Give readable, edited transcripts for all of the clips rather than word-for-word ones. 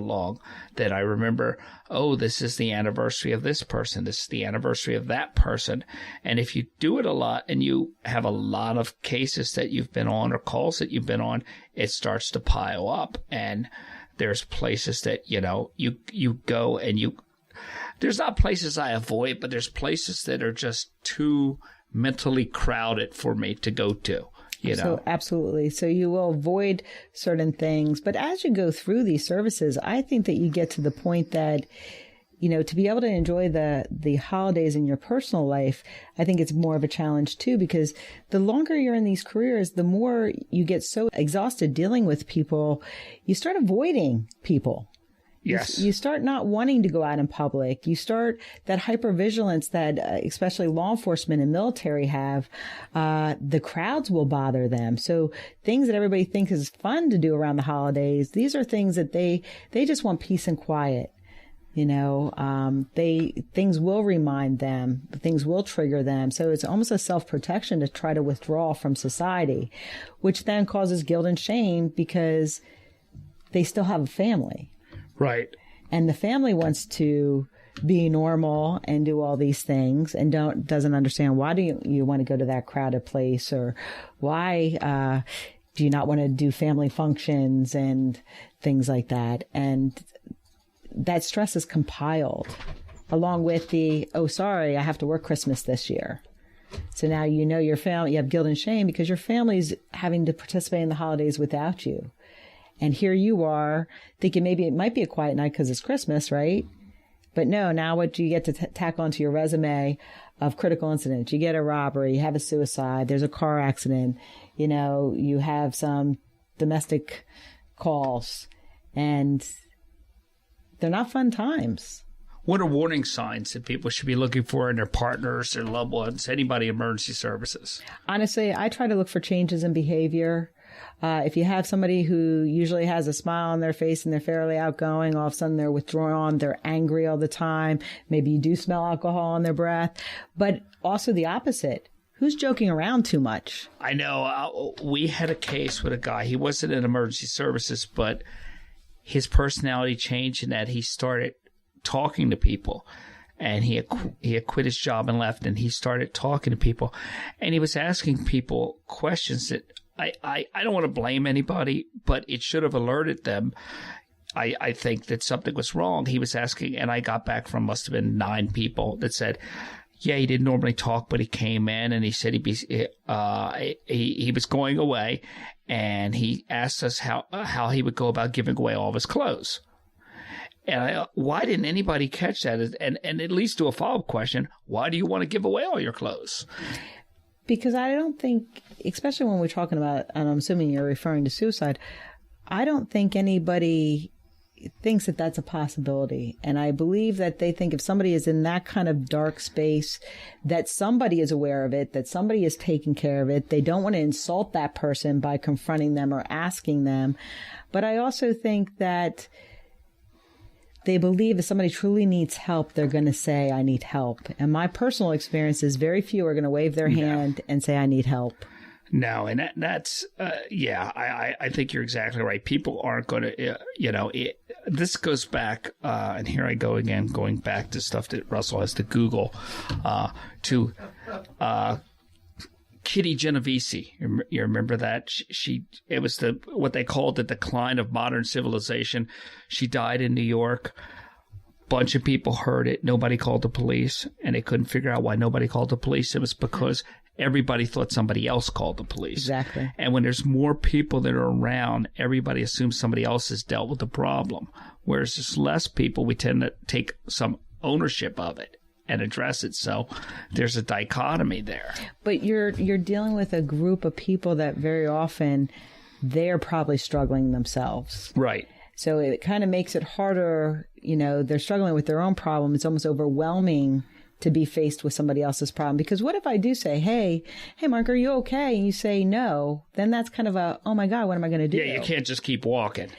long that I remember, oh, this is the anniversary of this person. This is the anniversary of that person. And if you do it a lot and you have a lot of cases that you've been on or calls that you've been on, it starts to pile up. And there's places that, you go and there's not places I avoid, but there's places that are just too mentally crowded for me to go to. So absolutely. So you will avoid certain things. But as you go through these services, I think that you get to the point that, to be able to enjoy the holidays in your personal life, I think it's more of a challenge too, because the longer you're in these careers, the more you get so exhausted dealing with people, you start avoiding people. Yes. You start not wanting to go out in public. You start that hypervigilance that especially law enforcement and military have. The crowds will bother them. So things that everybody thinks is fun to do around the holidays, these are things that they just want peace and quiet. Things will remind them, things will trigger them. So it's almost a self-protection to try to withdraw from society, which then causes guilt and shame because they still have a family. Right. And the family wants to be normal and do all these things and doesn't understand why do you want to go to that crowded place, or why do you not want to do family functions and things like that. And that stress is compiled along with oh, sorry, I have to work Christmas this year. So now your family, you have guilt and shame because your family's having to participate in the holidays without you. And here you are thinking maybe it might be a quiet night because it's Christmas, right? But no, now what do you get to tack onto your resume of critical incidents? You get a robbery, you have a suicide, there's a car accident, you have some domestic calls, and they're not fun times. What are warning signs that people should be looking for in their partners, their loved ones, anybody in emergency services? Honestly, I try to look for changes in behavior. If you have somebody who usually has a smile on their face and they're fairly outgoing, all of a sudden they're withdrawn, they're angry all the time. Maybe you do smell alcohol on their breath, but also the opposite. Who's joking around too much? I know. We had a case with a guy. He wasn't in emergency services, but his personality changed in that he started talking to people. And he had quit his job and left, and he started talking to people. And he was asking people questions that I don't want to blame anybody, but it should have alerted them. I think that something was wrong. He was asking, and I got back from must have been 9 people that said, yeah, he didn't normally talk, but he came in and he said he was going away, and he asked us how he would go about giving away all of his clothes. And why didn't anybody catch that? And it leads to a follow-up question. Why do you want to give away all your clothes? Because I don't think, especially when we're talking about, and I'm assuming you're referring to suicide, I don't think anybody thinks that that's a possibility. And I believe that they think if somebody is in that kind of dark space, that somebody is aware of it, that somebody is taking care of it. They don't want to insult that person by confronting them or asking them. But I also think that they believe if somebody truly needs help, they're going to say, I need help. And my personal experience is very few are going to wave their hand and say, I need help. No, and that's, I think you're exactly right. People aren't going to, this goes back, and here I go again, going back to stuff that Russell has to Google, to Kitty Genovese. You remember that? It was what they called the decline of modern civilization. She died in New York. Bunch of people heard it. Nobody called the police, and they couldn't figure out why nobody called the police. It was because everybody thought somebody else called the police. Exactly. And when there's more people that are around, everybody assumes somebody else has dealt with the problem. Whereas there's less people, we tend to take some ownership of it and address it. So there's a dichotomy there. But you're dealing with a group of people that very often they're probably struggling themselves. Right. So it kind of makes it harder. They're struggling with their own problem. It's almost overwhelming to be faced with somebody else's problem. Because what if I do say, hey, Mark, are you okay? And you say no, then that's kind of oh my God, what am I going to do? Yeah, you can't just keep walking.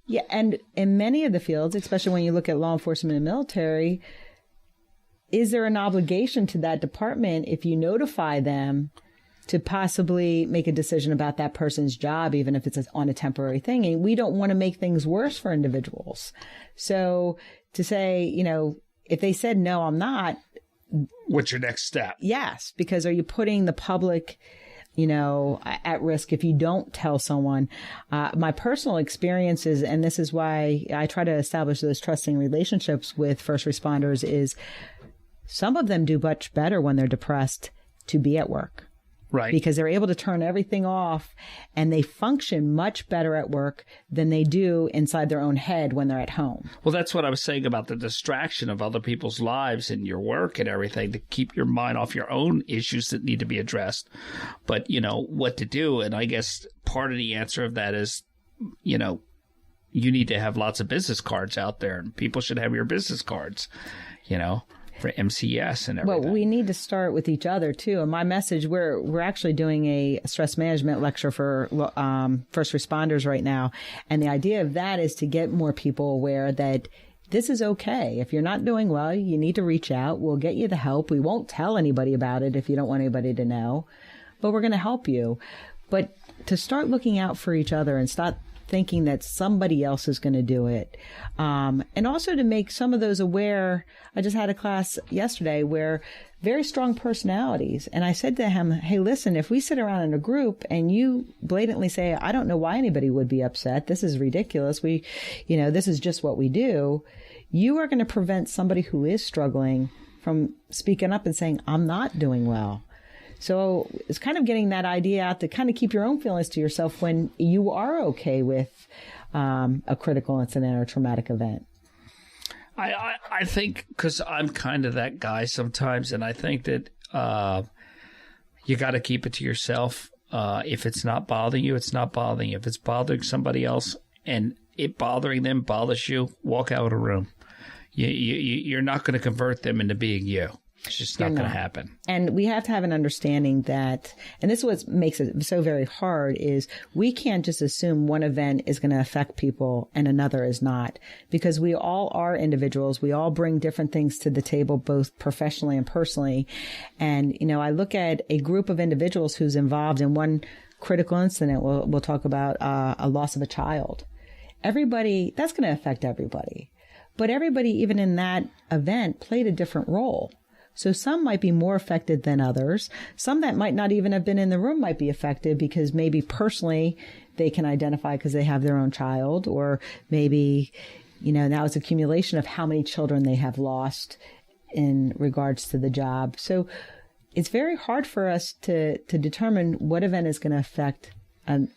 Yeah. And in many of the fields, especially when you look at law enforcement and military, is there an obligation to that department if you notify them to possibly make a decision about that person's job, even if it's on a temporary thing. And we don't want to make things worse for individuals. So to say, if they said, no, I'm not. What's your next step? Yes. Because are you putting the public, at risk if you don't tell someone? My personal experiences, and this is why I try to establish those trusting relationships with first responders, is some of them do much better when they're depressed to be at work. Right. Because they're able to turn everything off and they function much better at work than they do inside their own head when they're at home. Well, that's what I was saying about the distraction of other people's lives and your work and everything, to keep your mind off your own issues that need to be addressed. But, what to do. And I guess part of the answer of that is, you need to have lots of business cards out there, and people should have your business cards, for MCS and everything. Well, we need to start with each other too. And my message, we're actually doing a stress management lecture for first responders right now. And the idea of that is to get more people aware that this is okay. If you're not doing well, you need to reach out. We'll get you the help. We won't tell anybody about it if you don't want anybody to know, but we're going to help you. But to start looking out for each other and stop thinking that somebody else is going to do it. And also to make some of those aware. I just had a class yesterday where very strong personalities. And I said to him, hey, listen, if we sit around in a group and you blatantly say, I don't know why anybody would be upset. This is ridiculous. This is just what we do. You are going to prevent somebody who is struggling from speaking up and saying, I'm not doing well. So it's kind of getting that idea out to kind of keep your own feelings to yourself when you are okay with a critical incident or traumatic event. I think, because I'm kind of that guy sometimes, and I think that you got to keep it to yourself. If it's not bothering you, it's not bothering you. If it's bothering somebody else and it bothering them bothers you, walk out of the room. You're not going to convert them into being you. It's just not going to happen. And we have to have an understanding that, and this is what makes it so very hard, is we can't just assume one event is going to affect people and another is not, because we all are individuals. We all bring different things to the table, both professionally and personally. And, I look at a group of individuals who's involved in one critical incident. We'll talk about a loss of a child. Everybody, that's going to affect everybody. But everybody, even in that event, played a different role. So some might be more affected than others. Some that might not even have been in the room might be affected because maybe personally they can identify because they have their own child, or maybe, now it's accumulation of how many children they have lost in regards to the job. So it's very hard for us to determine what event is going to affect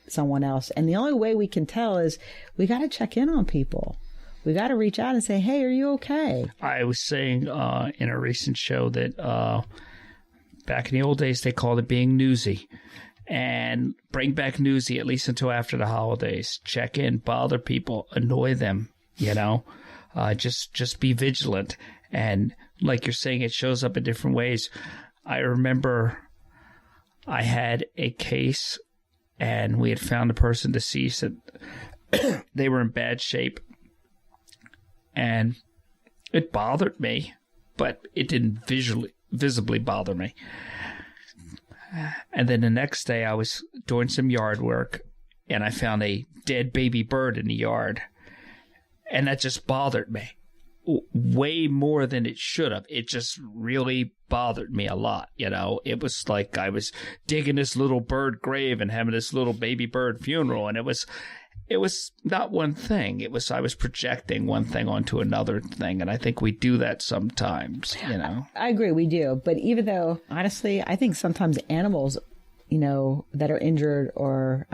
someone else. And the only way we can tell is we got to check in on people. We got to reach out and say, hey, are you okay? I was saying in a recent show that back in the old days, they called it being newsy. And bring back newsy, at least until after the holidays. Check in, bother people, annoy them, just be vigilant. And like you're saying, it shows up in different ways. I remember I had a case and we had found a person deceased. They were in bad shape. And it bothered me, but it didn't visibly bother me. And then the next day I was doing some yard work and I found a dead baby bird in the yard. And that just bothered me way more than it should have. It just really bothered me a lot. It was like I was digging this little bird grave and having this little baby bird funeral. And it was not one thing. I was projecting one thing onto another thing. And I think we do that sometimes, I agree, we do. But even though, honestly, I think sometimes animals, that are injured or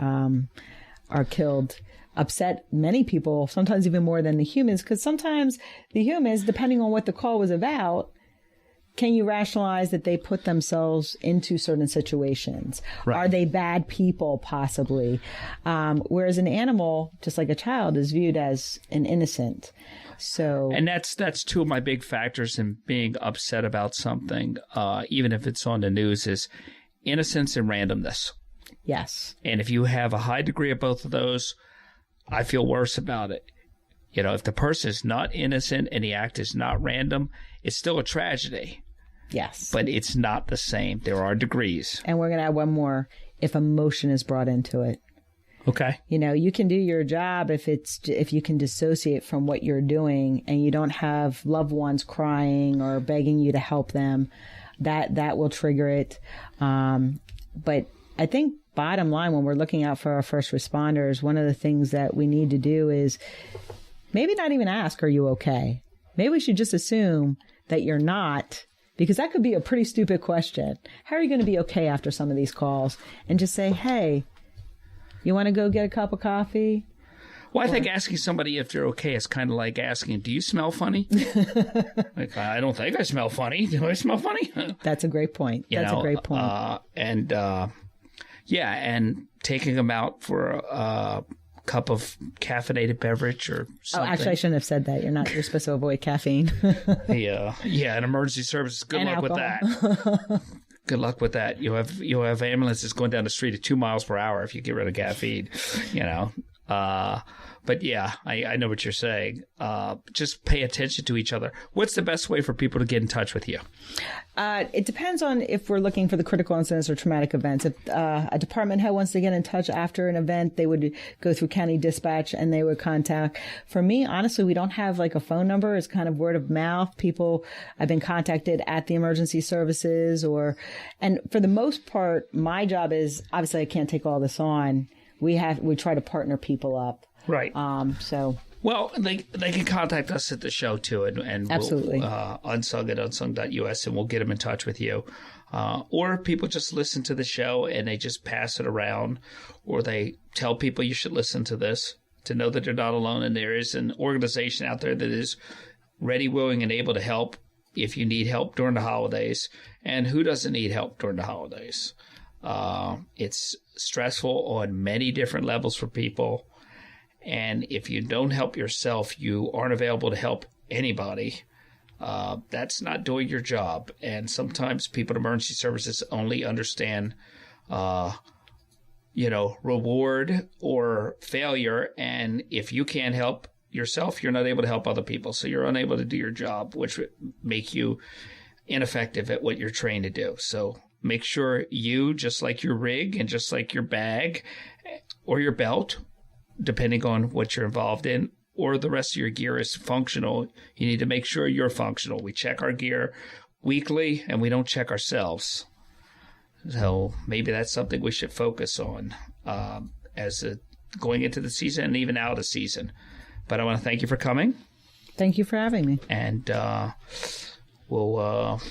are killed upset many people, sometimes even more than the humans. Because sometimes the humans, depending on what the call was about, can you rationalize that they put themselves into certain situations? Right. Are they bad people, possibly? Whereas an animal, just like a child, is viewed as an innocent. And that's two of my big factors in being upset about something, even if it's on the news, is innocence and randomness. Yes. And if you have a high degree of both of those, I feel worse about it. If the person is not innocent and the act is not random, it's still a tragedy. Yes. But it's not the same. There are degrees. And we're going to add one more, if emotion is brought into it. Okay. You know, you can do your job if you can dissociate from what you're doing and you don't have loved ones crying or begging you to help them. That will trigger it. But I think bottom line, when we're looking out for our first responders, one of the things that we need to do is maybe not even ask, are you okay? Maybe we should just assume that you're not, because that could be a pretty stupid question. How are you going to be okay after some of these calls? And just say, hey, you want to go get a cup of coffee? Well, I think asking somebody if they're okay is kind of like asking, do you smell funny? Like, I don't think I smell funny. Do I smell funny? That's a great point. That's a great point. And taking them out for a cup of caffeinated beverage or something. Oh, actually, I shouldn't have said that. You're supposed to avoid caffeine. Yeah, an emergency services. Good luck with that. Good luck with that. You'll have ambulances going down the street at 2 miles per hour if you get rid of caffeine. But yeah, I know what you're saying. Just pay attention to each other. What's the best way for people to get in touch with you? It depends on if we're looking for the critical incidents or traumatic events. If a department head wants to get in touch after an event, they would go through county dispatch and they would contact. For me, honestly, we don't have like a phone number. It's kind of word of mouth. People, I've been contacted at the emergency services and for the most part, my job is, obviously I can't take all this on. We try to partner people up. Right. Well, they can contact us at the show too, and absolutely. We'll, Unsung at unsung.us, and we'll get them in touch with you. Or people just listen to the show and they just pass it around, or they tell people you should listen to this to know that they're not alone, and there is an organization out there that is ready, willing, and able to help if you need help during the holidays. And who doesn't need help during the holidays? It's stressful on many different levels for people. And if you don't help yourself, you aren't available to help anybody. That's not doing your job. And sometimes people in emergency services only understand, reward or failure. And if you can't help yourself, you're not able to help other people. So you're unable to do your job, which would make you ineffective at what you're trained to do. So make sure you, just like your rig and just like your bag or your belt, depending on what you're involved in, or the rest of your gear is functional. You need to make sure you're functional. We check our gear weekly, and we don't check ourselves. So maybe that's something we should focus on going into the season and even out of season. But I want to thank you for coming. Thank you for having me. And we'll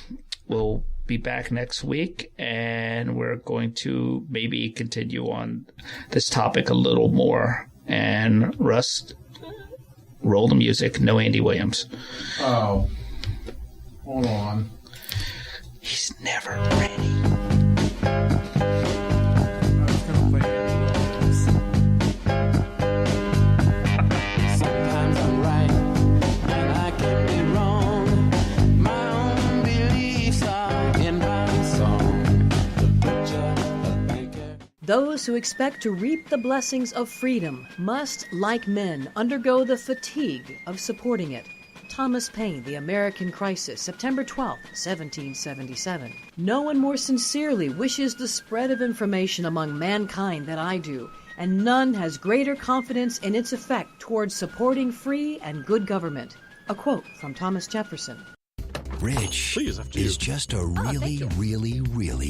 be back next week, and we're going to maybe continue on this topic a little more. And Russ, roll the music. No Andy Williams. Oh, hold on. He's never ready. Sometimes I'm right, and I can be wrong. My own beliefs are in my song. The picture of Baker. Those who expect to reap the blessings of freedom must, like men, undergo the fatigue of supporting it. Thomas Paine, The American Crisis, September 12, 1777. No one more sincerely wishes the spread of information among mankind than I do, and none has greater confidence in its effect towards supporting free and good government. A quote from Thomas Jefferson. Rich is just a really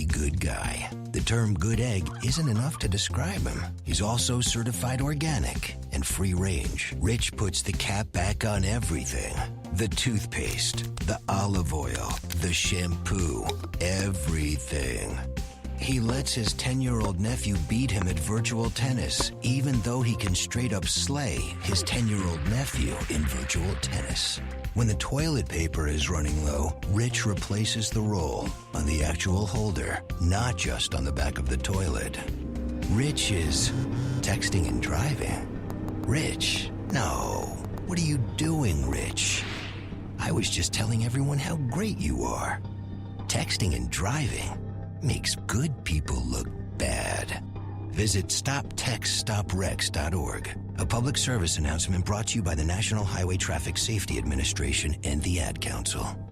good guy. The term good egg isn't enough to describe him. He's also certified organic and free range. Rich puts the cap back on everything. The toothpaste, the olive oil, the shampoo, everything. He lets his 10-year-old nephew beat him at virtual tennis, even though he can straight up slay his 10-year-old nephew in virtual tennis. When the toilet paper is running low, Rich replaces the roll on the actual holder, not just on the back of the toilet. Rich is texting and driving. Rich? No. What are you doing, Rich? I was just telling everyone how great you are. Texting and driving makes good people look bad. Visit StopTextStopWrecks.org. A public service announcement brought to you by the National Highway Traffic Safety Administration and the Ad Council.